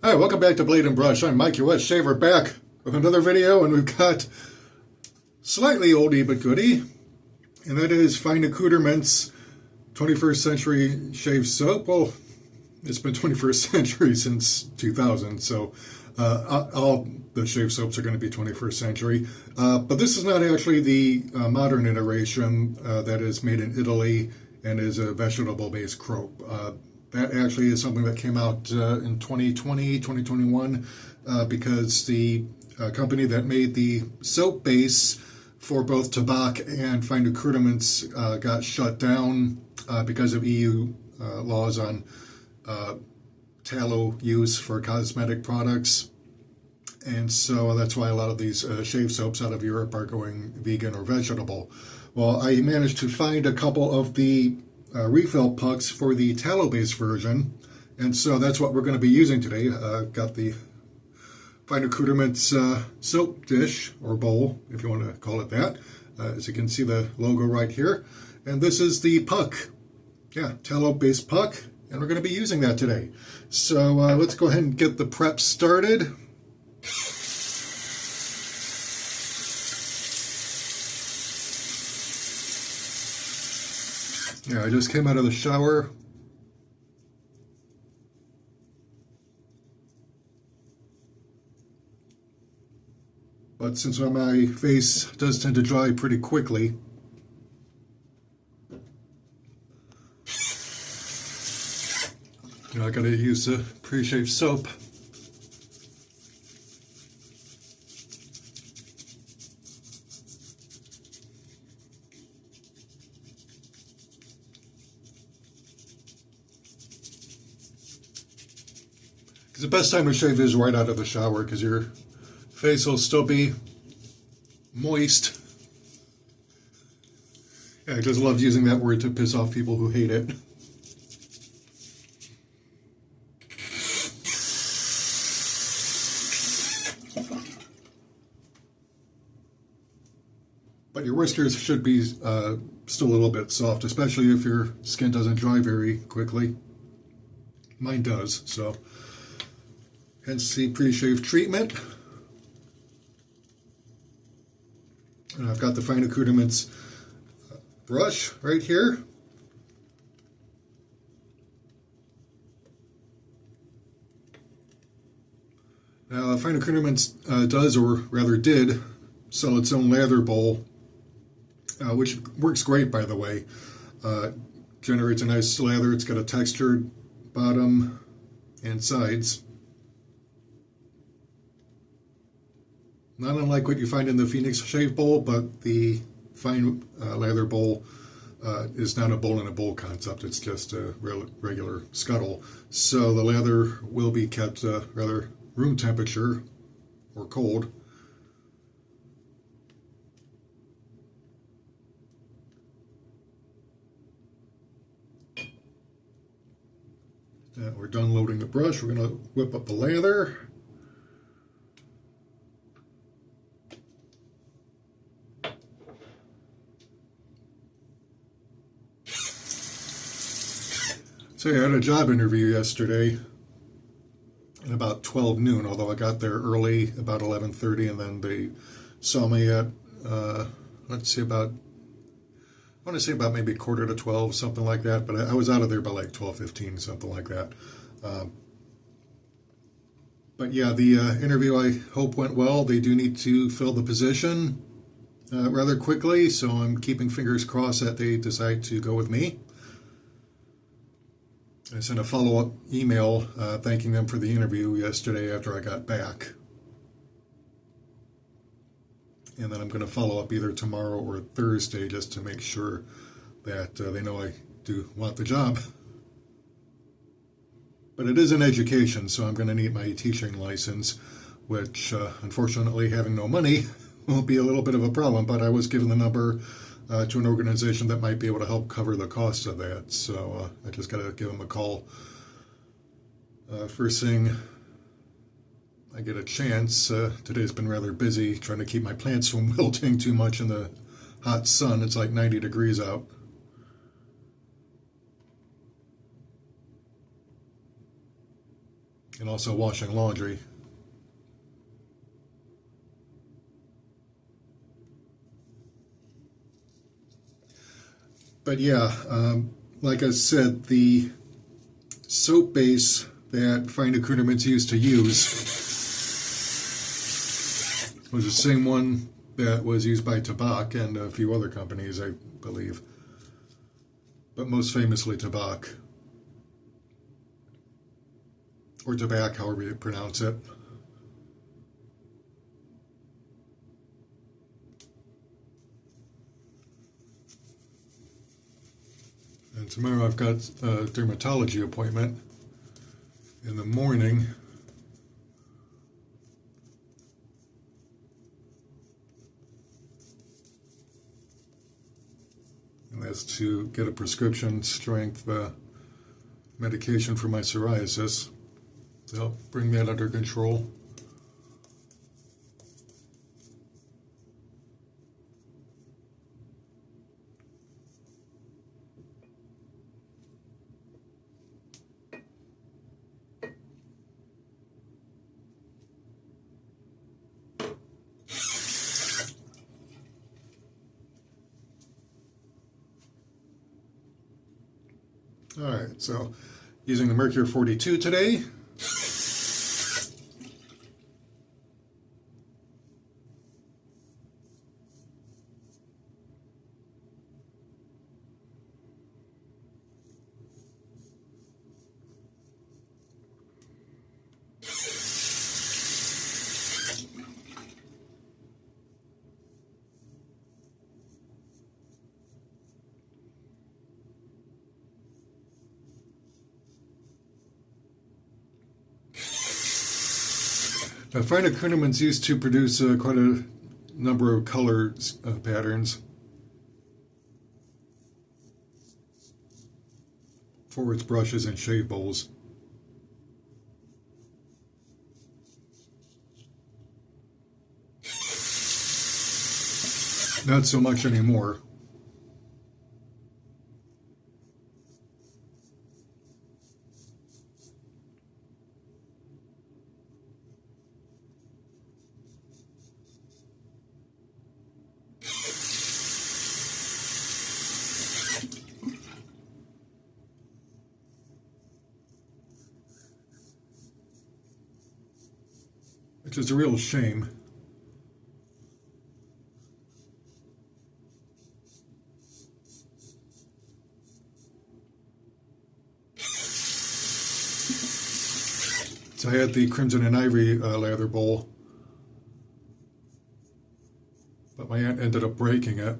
Hi, welcome back to Blade and Brush. I'm Mike, your wet shaver, back with another video, and we've got slightly oldie but goodie, and that is Fine Accoutrements 21st Century Shave Soap. Well, it's been 21st century since 2000, so all the shave soaps are going to be 21st century. But this is not actually the modern iteration that is made in Italy and is a vegetable-based soap. That actually is something that came out in 2020, 2021, because the company that made the soap base for both Tabac and Fine Accoutrements got shut down because of EU laws on tallow use for cosmetic products. And so that's why a lot of these shave soaps out of Europe are going vegan or vegetable. Well, I managed to find a couple of the refill pucks for the tallow-based version, and so that's what we're going to be using today. Got the Fine Accoutrements soap dish, or bowl, if you want to call it that. As you can see the logo right here. And this is the puck. Yeah, tallow-based puck, and we're going to be using that today. So let's go ahead and get the prep started. Yeah, I just came out of the shower. But since my face does tend to dry pretty quickly, I gotta use the pre-shave soap. The best time to shave is right out of the shower because your face will still be moist. Yeah, I just love using that word to piss off people who hate it. But your whiskers should be still a little bit soft, especially if your skin doesn't dry very quickly. Mine does, so. Hence the pre-shave treatment. And I've got the Fine Accoutrements brush right here. Now, Fine Accoutrements does, or rather did, sell its own lather bowl, which works great, by the way. Generates a nice lather. It's got a textured bottom and sides. Not unlike what you find in the Phoenix shave bowl, but the Fine lather bowl is not a bowl in a bowl concept. It's just a regular scuttle. So the lather will be kept rather room temperature or cold. We're done loading the brush. We're going to whip up the lather. So I had a job interview yesterday at about 12 noon, although I got there early, about 11:30, and then they saw me at, I want to say about maybe quarter to 12, something like that, but I was out of there by like 12:15, something like that. But yeah, the interview I hope went well. They do need to fill the position rather quickly, so I'm keeping fingers crossed that they decide to go with me. I sent a follow-up email thanking them for the interview yesterday after I got back. And then I'm going to follow up either tomorrow or Thursday just to make sure that they know I do want the job. But it is an education, so I'm going to need my teaching license, which unfortunately having no money will be a little bit of a problem, but I was given the number to an organization that might be able to help cover the cost of that. So I just got to give them a call first thing I get a chance. Today's been rather busy trying to keep my plants from wilting too much in the hot sun. It's like 90 degrees out. and also washing laundry. But yeah, like I said, the soap base that Fine Accoutrements used to use was the same one that was used by Tabac and a few other companies, I believe. But most famously Tabac. Or Tabac, however you pronounce it. And tomorrow I've got a dermatology appointment in the morning. And that's to get a prescription strength medication for my psoriasis to help bring that under control. Alright, so using the Mercury 42 today. Fine Accoutrements used to produce quite a number of color patterns for its brushes and shave bowls. Not so much anymore. Which is a real shame. So I had the Crimson and Ivory lather bowl, but my aunt ended up breaking it.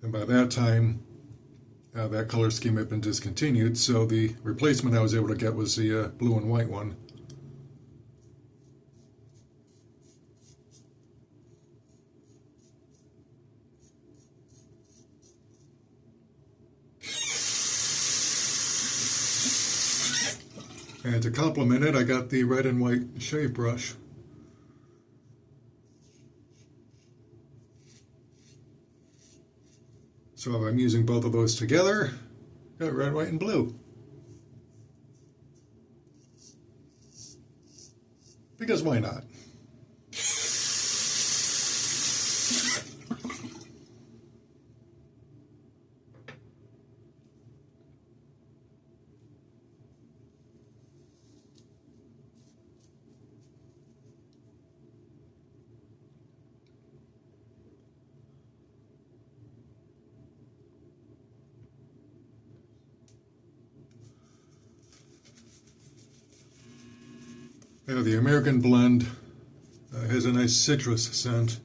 And by that time, that color scheme had been discontinued, so the replacement I was able to get was the blue and white one. And to complement it, I got the red and white shave brush. So if I'm using both of those together, got red, white, and blue. Because why not? Yeah, the American Blend has a nice citrus scent.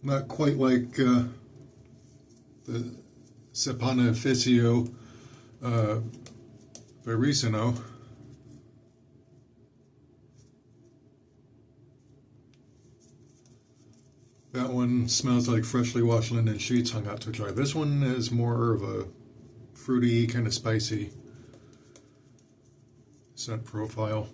Not quite like the Saponificio Vericino. That one smells like freshly washed linen sheets hung out to dry. This one is more of a fruity, kind of spicy scent profile.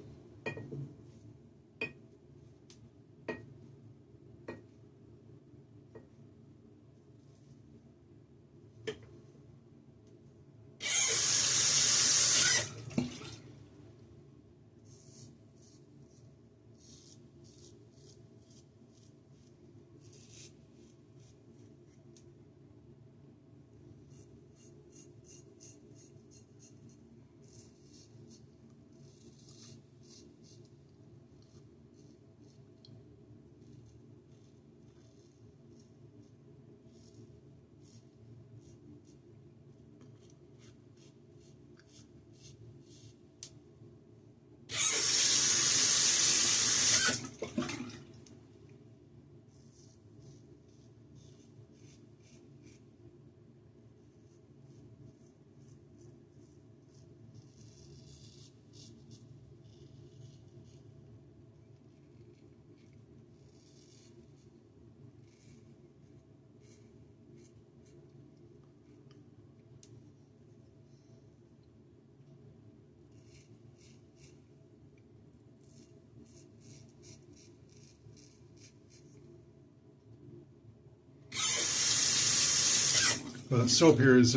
The soap here is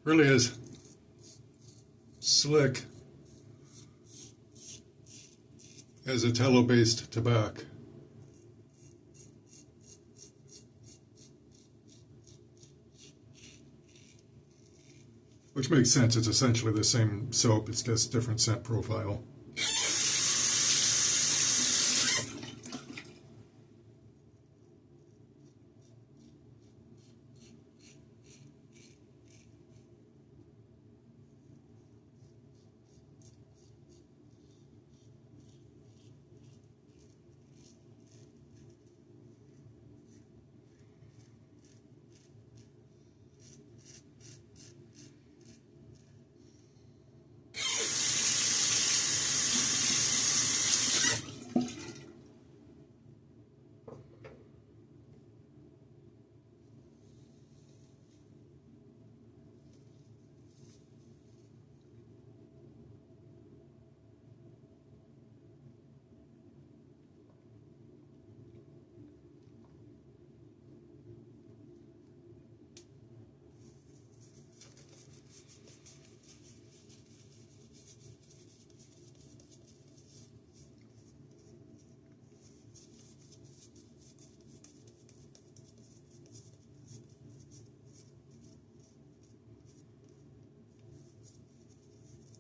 really is slick as a tallow-based tobacco. Which makes sense, it's essentially the same soap, it's just different scent profile.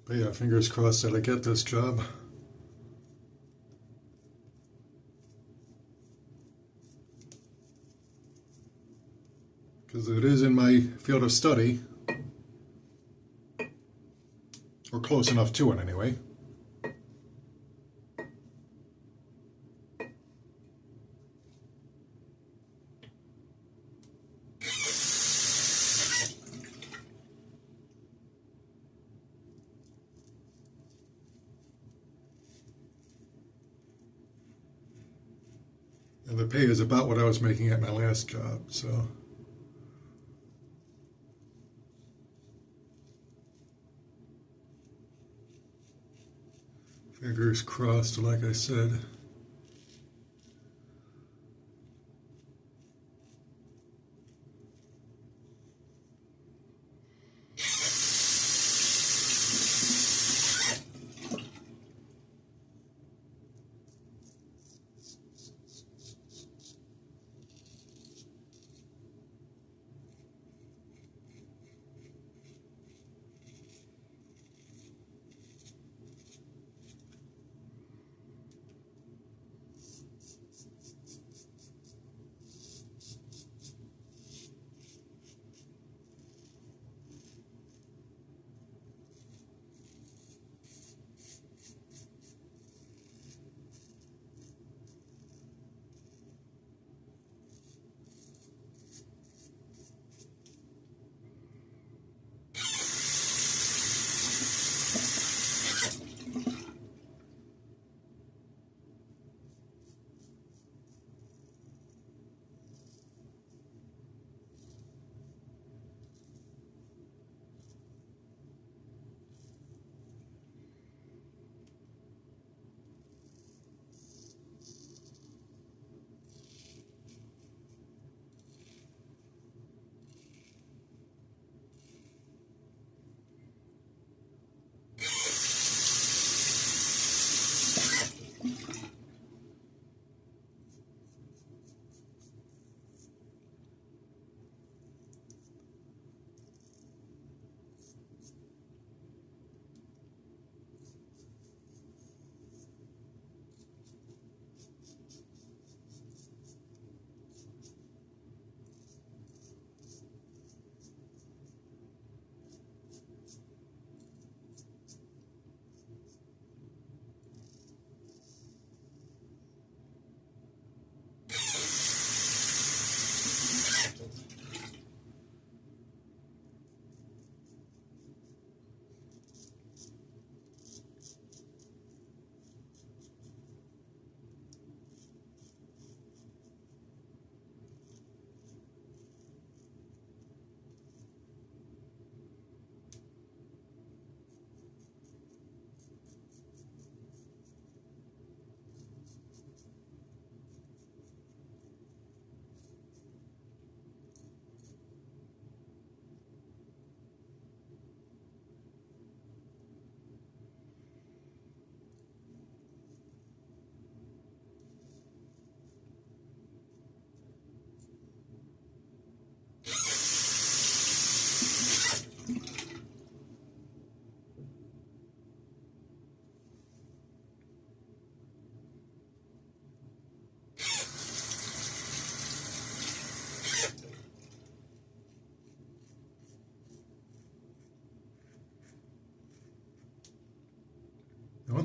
But yeah, fingers crossed that I get this job. Because it is in my field of study. Or close enough to it anyway. And the pay is about what I was making at my last job, so. Fingers crossed, like I said.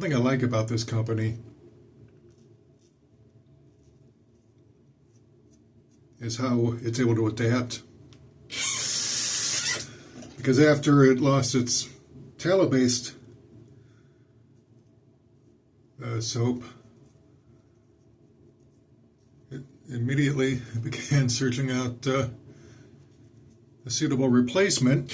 thing I like about this company is how it's able to adapt. Because after it lost its tallow-based soap, it immediately began searching out a suitable replacement.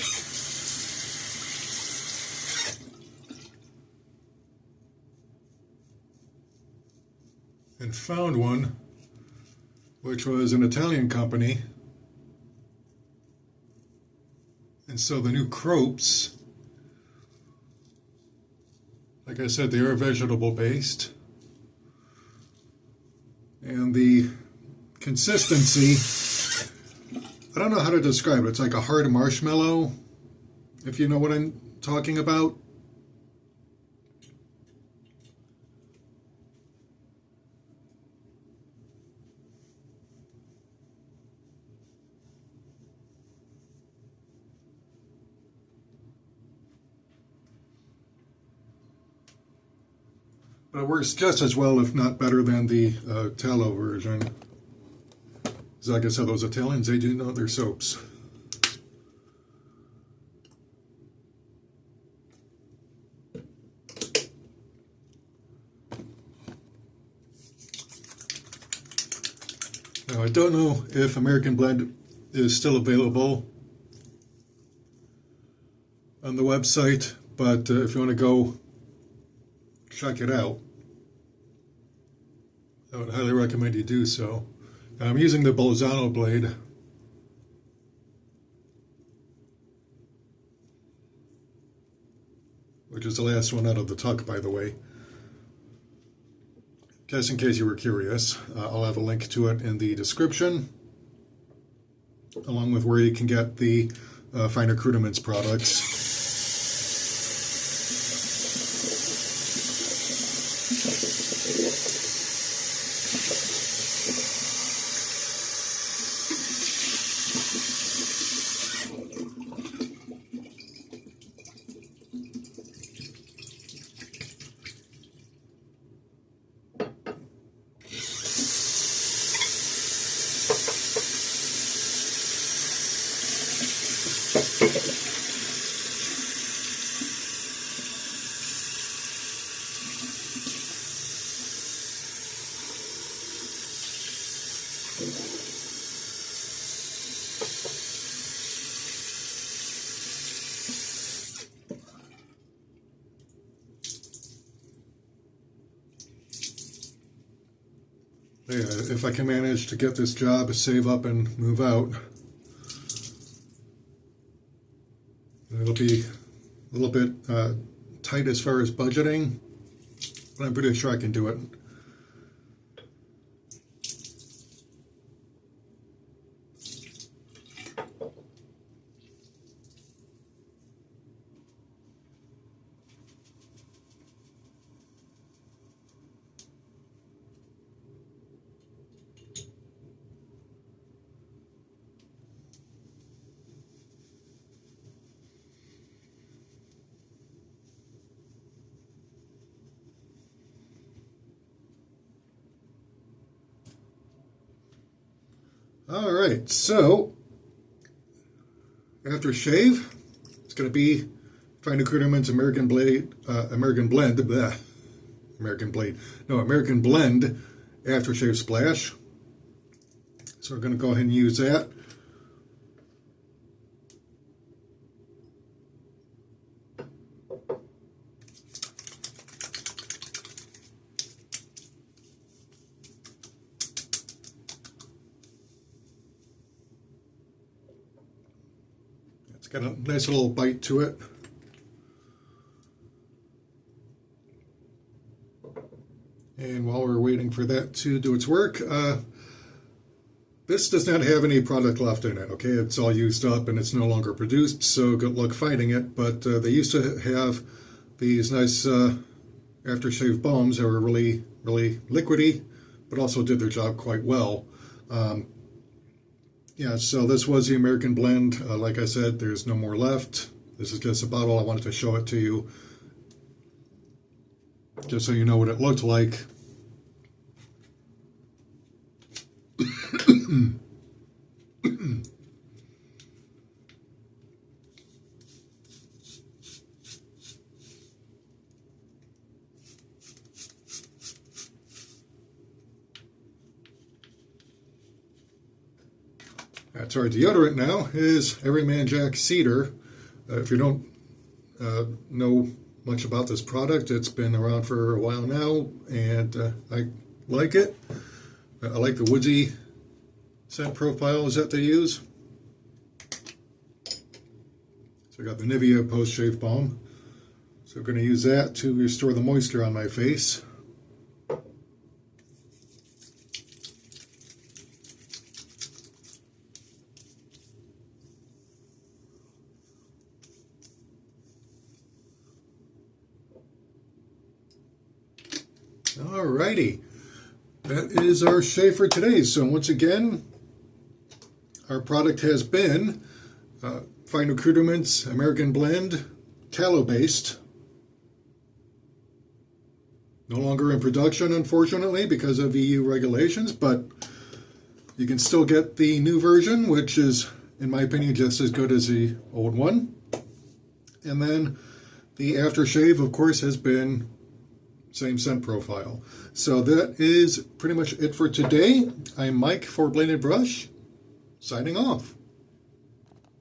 And found one, which was an Italian company. And so the new Cropes, like I said, they are vegetable based. And the consistency, I don't know how to describe it. It's like a hard marshmallow, if you know what I'm talking about. But it works just as well, if not better, than the tallow version. Because like I said, those Italians, they do know their soaps. Now, I don't know if American Blend is still available on the website, but if you want to go check it out, I would highly recommend you do so. I'm using the Bolzano blade, which is the last one out of the tuck, by the way. Just in case you were curious, I'll have a link to it in the description, along with where you can get the Fine Accoutrements products. Yeah, if I can manage to get this job, save up and move out, it'll be a little bit tight as far as budgeting, but I'm pretty sure I can do it. All right, so aftershave, it's going to be Fine Accoutrements American Blend American Blend Aftershave Splash. So we're going to go ahead and use that. Got a nice little bite to it. And while we're waiting for that to do its work, this does not have any product left in it, okay? It's all used up and it's no longer produced, so good luck finding it. But they used to have these nice aftershave balms that were really, really liquidy, but also did their job quite well. Yeah, so this was the American Blend. Like I said, there's no more left. This is just a bottle. I wanted to show it to you. just so you know what it looked like. That's our deodorant now is Everyman Jack Cedar. If you don't know much about this product, it's been around for a while now, and I like it. I like the woodsy scent profiles that they use. So I got the Nivea post-shave balm. So I'm going to use that to restore the moisture on my face. Alrighty, that is our shave for today. So once again, our product has been Fine Accoutrements American Blend, tallow based. No longer in production, unfortunately, because of EU regulations, but you can still get the new version, which is, in my opinion, just as good as the old one. And then the aftershave, of course, has been same scent profile. So that is pretty much it for today. I'm Mike for Blended Brush, signing off.